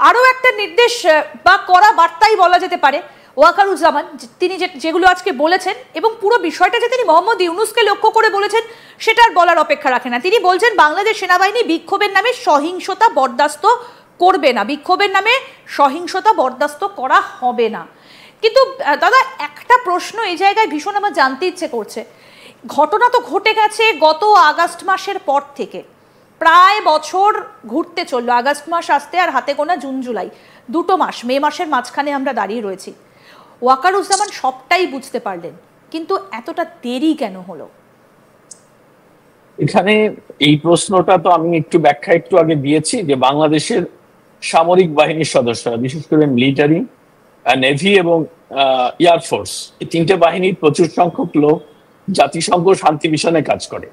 আরও একটা নির্দেশ বা করা বার্তাই বলা যেতে পারে ওয়াকারুজ্জামান তিনি যেগুলো আজকে বলেছেন, এবং পুরো বিষয়টা যে তিনি মোহাম্মদ ইউনূসকে লক্ষ্য করে বলেছেন সেটার বলার অপেক্ষা রাখে না। তিনি বলছেন বাংলাদেশ সেনাবাহিনী বিক্ষোভের নামে সহিংসতা বরদাস্ত করবে না, বিক্ষোভের নামে সহিংসতা বরদাস্ত করা হবে না। কিন্তু দাদা, একটা প্রশ্ন এই জায়গায় ভীষণ আমার জানতে ইচ্ছে করছে। ঘটনা তো ঘটে গেছে গত আগস্ট মাসের পর থেকে, প্রায় বছর ঘুরতে চললো। আগস্ট মাস আসতে আর হাতে গোনা জুন জুলাই, 2 মাস, মে মাসের মাঝখানে আমরা দাঁড়িয়ে রয়েছি। ওয়াকারুজ্জামান সবটাই বুঝতে পারলেন, কিন্তু এতটা দেরি কেন হলো? এখানে এই প্রশ্নটা তো আমি একটু ব্যাখ্যা একটু আগে দিয়েছি যে বাংলাদেশের সামরিক বাহিনীর সদস্যরা, বিশেষ করে মিলিটারি, নেভি এবং এয়ারফোর্স, এই 3টে বাহিনীর প্রচুর সংখ্যক লোক জাতিসংঘ শান্তি মিশনে কাজ করে।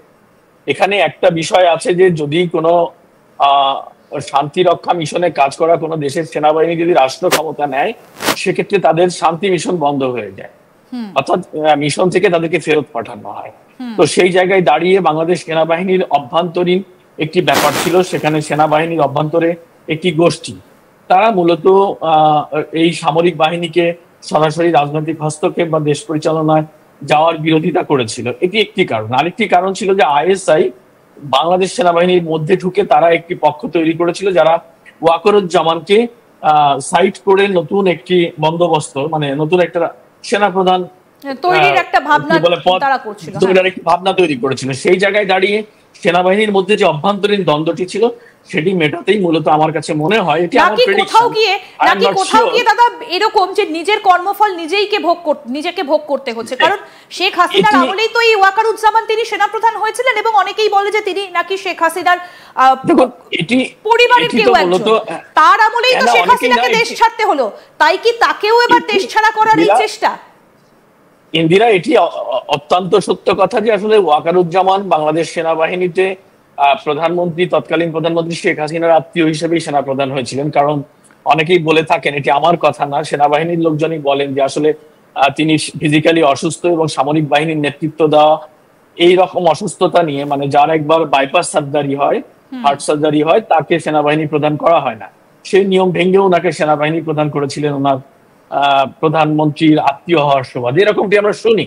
এখানে একটা বিষয় আছে যে যদি কোনো শান্তি রক্ষা মিশনে কাজ করা কোনো দেশের সেনাবাহিনী যদি রাষ্ট্র ক্ষমতা নেয়, সেক্ষেত্রে তাদের শান্তি মিশন বন্ধ হয়ে যায়, অর্থাৎ মিশন থেকে তাদেরকে ফেরত পাঠানো হয়। তো সেই জায়গায় দাঁড়িয়ে বাংলাদেশ সেনাবাহিনীর অভ্যন্তরীণ একটি ব্যাপার ছিল। সেখানে সেনাবাহিনীর অভ্যন্তরে একটি গোষ্ঠী, তারা মূলত এই সামরিক বাহিনীকে সরাসরি রাজনৈতিক হস্তক্ষেপ বা দেশ পরিচালনায় যাওয়ার বিরোধিতা করেছিল। এটি একটি কারণ। আরেকটি কারণ ছিল যে আইএসআই বাংলাদেশ সেনাবাহিনীর মধ্যে ঢুকে তারা একটি পক্ষ তৈরি করেছিল, যারা ওয়াকারুজ্জামানকে সাইট করে নতুন একটি বন্দোবস্ত, মানে নতুন একটা সেনাপ্রধান তৈরির একটা ভাবনা তৈরি করেছিল। সেই জায়গায় দাঁড়িয়ে সেনাবাহিনীর মধ্যে যে অভ্যন্তরীণ দ্বন্দ্বটি ছিল সেটি মেটাতেই মূলত আমার কাছে মনে হয় এটি আমার প্রেডিকশন। কোথাও গিয়ে দাদা এরকম যে নিজের কর্মফল নিজেকে ভোগ করতে হচ্ছে, কারণ শেখ হাসিনার আমলেই তো এই ওয়াকারুজ্জামান তিনি সেনাপ্রধান হয়েছিলেন, এবং অনেকেই বলে যে তিনি নাকি শেখ হাসিনার পরিবারের কেউ একজন, তার আমলেই তো শেখ হাসিনাকে দেশ ছাড়তে হলো। তাই কি তাকেও এবার দেশ ছাড়া করার এই চেষ্টা? ইন্দিরা, এটি অত্যন্ত সত্য কথা যে আসলে ওয়াকারুজ্জামান বাংলাদেশ সেনাবাহিনীতে প্রধানমন্ত্রী, তৎকালীন প্রধানমন্ত্রী শেখ হাসিনার আত্মীয় হিসেবেই সেনাপ্রধান হয়েছিলেন। কারণ অনেকেই বলে থাকেন, এটি আমার কথা না, সেনাবাহিনীর লোকজনই বলেন যে আসলে তিনি ফিজিক্যালি অসুস্থ এবং সামরিক বাহিনীর নেতৃত্ব দেওয়া এই রকম অসুস্থতা নিয়ে, মানে যার একবার বাইপাস সার্জারি হয়, হার্ট সার্জারি হয়, তাকে সেনাবাহিনী প্রদান করা হয় না। সেই নিয়ম ভেঙে ওনাকে সেনাবাহিনী প্রদান করেছিলেন ওনার প্রধানমন্ত্রীর আত্মীয় হওয়ার সুবাদে, এরকমটি আমরা শুনি।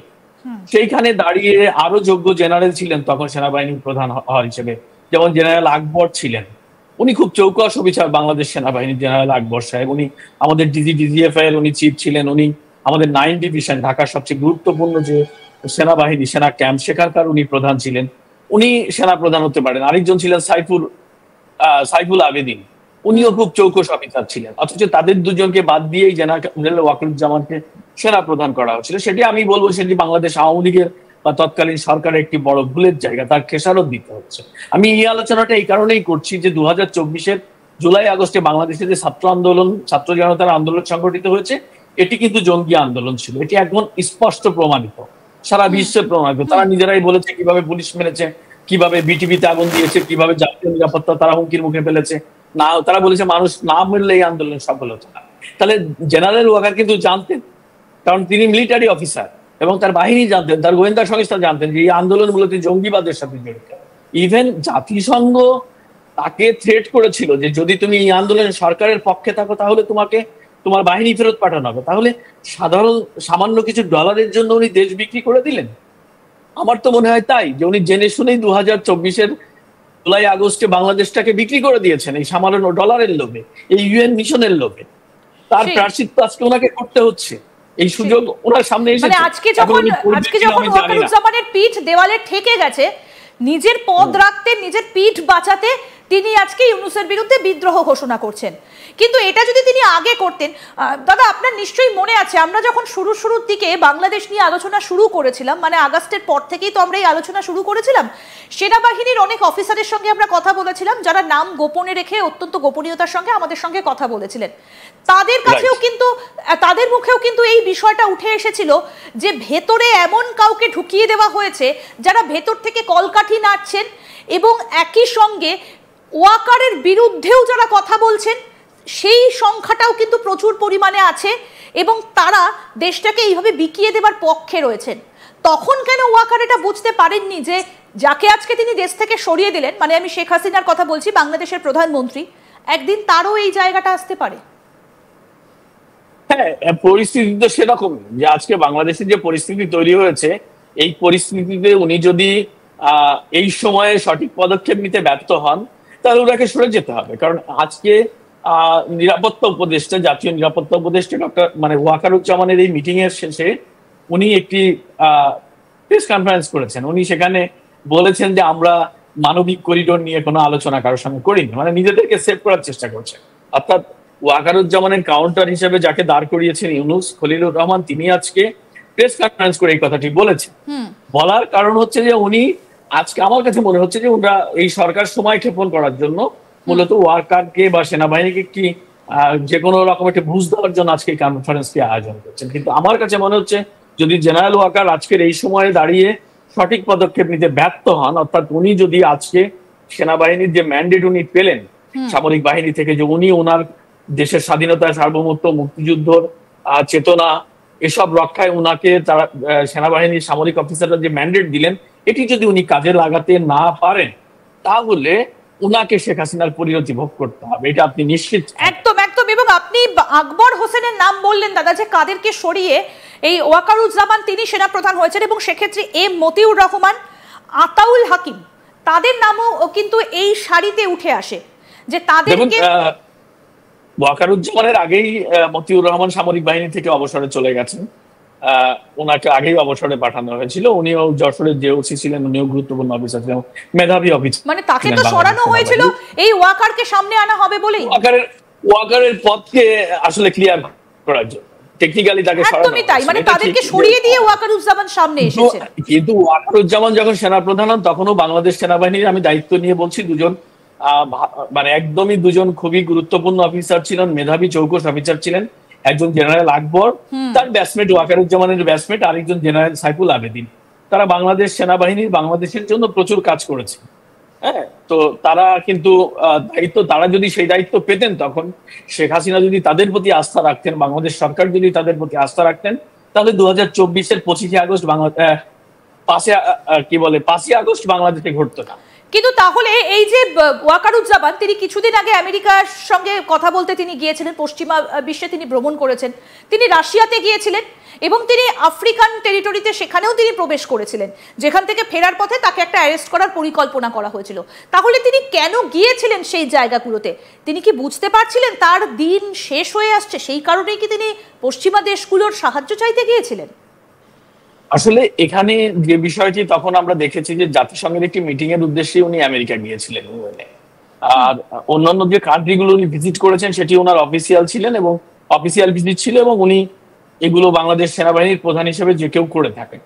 সেইখানে দাঁড়িয়ে আরো যোগ্য জেনারেল ছিলেন তখন সেনাবাহিনীর প্রধান হওয়ার হিসেবে, যেমন জেনারেল আকবর ছিলেন। উনি খুব চৌকস অফিসার বাংলাদেশ সেনাবাহিনীর, জেনারেল আকবর সাহেব। উনি আমাদের ডিজিএফআই এর উনি চিফ ছিলেন। উনি আমাদের 9 ডিভিশন, ঢাকার সবচেয়ে গুরুত্বপূর্ণ যে সেনাবাহিনী সেনা ক্যাম্প, সেখানকার উনি প্রধান ছিলেন। উনি সেনা প্রধান হতে পারেন। আরেকজন ছিলেন সাইফুল আবেদিন, উনিও খুব চৌকস অফিসার ছিলেন। অথচ তাদের দুজনকে বাদ দিয়েই জেনারেল ওয়াকারুজ্জামানকে সেনা প্রধান করা হচ্ছিল। সেটি আমি বলবো সেটি বাংলাদেশ আওয়ামী লীগের বা তৎকালীন সরকারের একটি বড় ভুলের জায়গা, তার খেসারত দিতে হচ্ছে। আমি এই আলোচনাটা এই কারণেই করছি যে 2024-এর জুলাই আগস্টে বাংলাদেশে যে ছাত্র আন্দোলন, ছাত্র জনতার আন্দোলন সংগঠিত হয়েছে, এটি কিন্তু জঙ্গি আন্দোলন ছিল। এটি এখন স্পষ্ট প্রমাণিত, সারা বিশ্বে প্রমাণিত। তারা নিজেরাই বলেছে কিভাবে পুলিশ মেরেছে, কিভাবে বিটিভিতে আগুন দিয়েছে, কিভাবে জাতীয় নিরাপত্তা তারা হুমকির মুখে ফেলেছে। না, তারা বলেছে মানুষ না মরলে এই আন্দোলন সফল হচ্ছে না। তাহলে জেনারেল ওয়াকার কিন্তু জানতেন, কারণ তিনি মিলিটারি অফিসার, এবং তার বাহিনী জানতেন, তার গোয়েন্দা সংস্থা জানতেন যে এই আন্দোলন মূলত জঙ্গিবাদের সাথে জড়িত। ইভেন জাতিসংঘ তাকে থ্রেট করেছিল যে যদি তুমি এই আন্দোলনের সরকারের পক্ষে থাকো তাহলে তোমার বাহিনী ফেরত পাঠানো হবে। তাহলে সামান্য কিছু ডলারের জন্য উনি দেশ বিক্রি করে দিলেন? আমার তো মনে হয় তাই, যে উনি জেনে শুনেই 2024-এর জুলাই আগস্টে বাংলাদেশটাকে বিক্রি করে দিয়েছেন এই সামান্য ডলারের লোভে, এই ইউএন মিশনের লোভে। তার প্রায়শ্চিত্ত আজকে ওনাকে করতে হচ্ছে। এই সুযোগ ওনার সামনে এসেছে। আজকে যখন ওয়াকারুজ্জামানের পিঠ দেওয়ালে ঠেকে গেছে, নিজের পদ রাখতে, নিজের পিঠ বাঁচাতে তিনি আজকে ইউনূসের বিরুদ্ধে বিদ্রোহ ঘোষণা করছেন। কিন্তু এটা যদি তিনি আগে করতেন, দাদা আপনার নিশ্চয়ই মনে আছে আমরা যখন শুরুর দিকে বাংলাদেশ নিয়ে আলোচনা শুরু করেছিলাম, মানে আগস্টের পর থেকেই তো আমরা এই আলোচনা শুরু করেছিলাম, সেনাবাহিনীর অনেক অফিসারের সঙ্গে আমরা কথা বলেছিলাম যারা নাম গোপনে রেখে অত্যন্ত গোপনীয়তার সঙ্গে আমাদের সঙ্গে কথা বলেছিলেন। তাদের কাছেও কিন্তু, তাদের মুখেও কিন্তু এই বিষয়টা উঠে এসেছিল যে ভেতরে এমন কাউকে ঢুকিয়ে দেওয়া হয়েছে যারা ভেতর থেকে কলকাঠি নাড়ছেন, এবং একই সঙ্গে ওয়াকারের বিরুদ্ধেও যারা কথা বলছেন সেই সংখ্যাটাও কিন্তু প্রচুর পরিমাণে আছে, এবং তারা দেশটাকে এইভাবে বিকিয়ে দেবার পক্ষে রয়েছেন। তখন কেন ওয়াকার এটা বুঝতে পারেননি যে যাকে আজকে তিনি দেশ থেকে সরিয়ে দিলেন, মানে আমি শেখ হাসিনার কথা বলছি, বাংলাদেশের প্রধানমন্ত্রী, একদিন তারও এই জায়গাটা আসতে পারে। হ্যাঁ, পরিস্থিতি তো সেরকম যে আজকে বাংলাদেশে যে পরিস্থিতি তৈরি হয়েছে, এই পরিস্থিতিতে উনি যদি এই সময়ে সঠিক পদক্ষেপ নিতে ব্যর্থ হন, তাহলে ওনাকে সরে যেতে হবে। কারণ আজকে নিরাপত্তা উপদেষ্টা, জাতীয় নিরাপত্তা উপদেষ্টা ডক্টর ওয়াকারুজ্জামানের এই মিটিং এর শেষে উনি একটি প্রেস কনফারেন্স করেছেন। উনি সেখানে বলেছেন যে আমরা মানবিক করিডোর নিয়ে কোনো আলোচনা কারোর সঙ্গে করিনি, মানে নিজেদেরকে সেভ করার চেষ্টা করছে। অর্থাৎ ওয়াকারুজ্জামানের কাউন্টার হিসেবে যাকে দাঁড় করিয়েছেন ইউনূস খলিলুর রহমান, তিনি আজকে প্রেস কনফারেন্স করে এই কথাটি বলেছেন। বলার কারণ হচ্ছে যে উনি আজকে, আমার কাছে মনে হচ্ছে যে ওনারা এই সরকার সময় ক্ষেপণ করার জন্য মূলত ওয়াকারকে বা সেনাবাহিনীকে কি যে কোনো রকম একটা বুঝ দেওয়ার জন্য আজকে এই কনফারেন্সটি আয়োজন করছেন। কিন্তু আমার কাছে মনে হচ্ছে যদি জেনারেল ওয়াকার আজকের এই সময়ে দাঁড়িয়ে সঠিক পদক্ষেপ নিতে ব্যর্থ হন, অর্থাৎ উনি যদি আজকে সেনাবাহিনীর যে ম্যান্ডেট উনি পেলেন সামরিক বাহিনী থেকে, যে উনি ওনার দেশের স্বাধীনতা, সার্বভৌমত্ব, মুক্তিযুদ্ধর চেতনা এসব রক্ষায় উনাকে তারা সেনাবাহিনীর সামরিক অফিসাররা যে ম্যান্ডেট দিলেন, এটি যদি উনি কাজে লাগাতে না পারেন, তাহলে উনাকে শেখ হাসিনার পরিণতি ভোগ করতে হবে, এটা আপনি নিশ্চিত। একদম একদম। এবং আপনি আকবর হোসেনের নাম বললেন দাদা, যে কাদেরকে সরিয়ে এই ওয়াকারুজ্জামান তিনি সেনাপ্রধান হয়েছেন, এবং সেক্ষেত্রে এম মতিউর রহমান, আতাউল হাকিম, তাদের নামও কিন্তু এই সারিতে উঠে আসে যে তাদেরকে। ওয়াকারুজ্জামানের আগেই মতিউর রহমান সামরিক বাহিনী থেকে অবসরে চলে গেছেন, ওনাকে আগেই অবসরে পাঠানো হয়েছিল। উনিও যশোরের যে ওসি ছিলেন, উনিও গুরুত্বপূর্ণ অফিসার ছিলেন, মেধাবী অফিসার। মানে তাকে তো সরানো হয়েছিল এই ওয়াকারকে সামনে আনা হবে বলেই, ওয়াকারের পথকে আসলে ক্লিয়ার করার জন্য টেকনিক্যালি তাকে সরানো। একদমই তাই, মানে তাদেরকে সরিয়ে দিয়ে ওয়াকারুজ্জামান সামনে এসেছেন। কিন্তু ওয়াকারুজ্জামান যখন সেনাপ্রধান হন, তখনও বাংলাদেশ সেনাবাহিনীর, আমি দায়িত্ব নিয়ে বলছি, দুজন একদমই দুজন খুবই গুরুত্বপূর্ণ অফিসার ছিলেন, মেধাবী চৌকস অফিসার ছিলেন। একজন জেনারেল আকবর, তার ব্যাচমেট ওয়াকারুজ্জামানের ব্যাচমেট আরেকজন জেনারেল সাইফুল আবেদিন। তারা বাংলাদেশ সেনাবাহিনীর, বাংলাদেশের জন্য প্রচুর কাজ করেছে। হ্যাঁ, তো তারা কিন্তু দায়িত্ব, তারা যদি সেই দায়িত্ব পেতেন, তখন শেখ হাসিনা যদি তাদের প্রতি আস্থা রাখতেন, বাংলাদেশ সরকার যদি তাদের প্রতি আস্থা রাখতেন, তাহলে 2024-এর 25 আগস্ট 5ই আগস্ট বাংলাদেশে ঘটতো না। কিন্তু তাহলে এই যে ওয়াকারুজ্জামান, তিনি কিছুদিন আগে আমেরিকার সঙ্গে কথা বলতে তিনি গিয়েছিলেন, পশ্চিমা বিশ্বে তিনি ভ্রমণ করেছেন, তিনি রাশিয়াতে গিয়েছিলেন, এবং তিনি আফ্রিকান টেরিটরিতে সেখানেও তিনি প্রবেশ করেছিলেন, যেখান থেকে ফেরার পথে তাকে একটা অ্যারেস্ট করার পরিকল্পনা করা হয়েছিল। তাহলে তিনি কেন গিয়েছিলেন সেই জায়গাগুলোতে? তিনি কি বুঝতে পারছিলেন তার দিন শেষ হয়ে আসছে, সেই কারণেই কি তিনি পশ্চিমা দেশগুলোর সাহায্য চাইতে গিয়েছিলেন? আসলে এখানে যে বিষয়টি তখন আমরা দেখেছি যে জাতিসংঘের একটি মিটিং এর উদ্দেশ্যে উনি আমেরিকা গিয়েছিলেন, আর অন্যান্য যে কান্ট্রিগুলো উনি ভিজিট করেছেন সেটি ওনার অফিসিয়াল ছিলেন এবং অফিসিয়াল ভিজিট ছিল, এবং উনি এগুলো বাংলাদেশ সেনাবাহিনীর প্রধান হিসেবে যে কেউ করে থাকেন।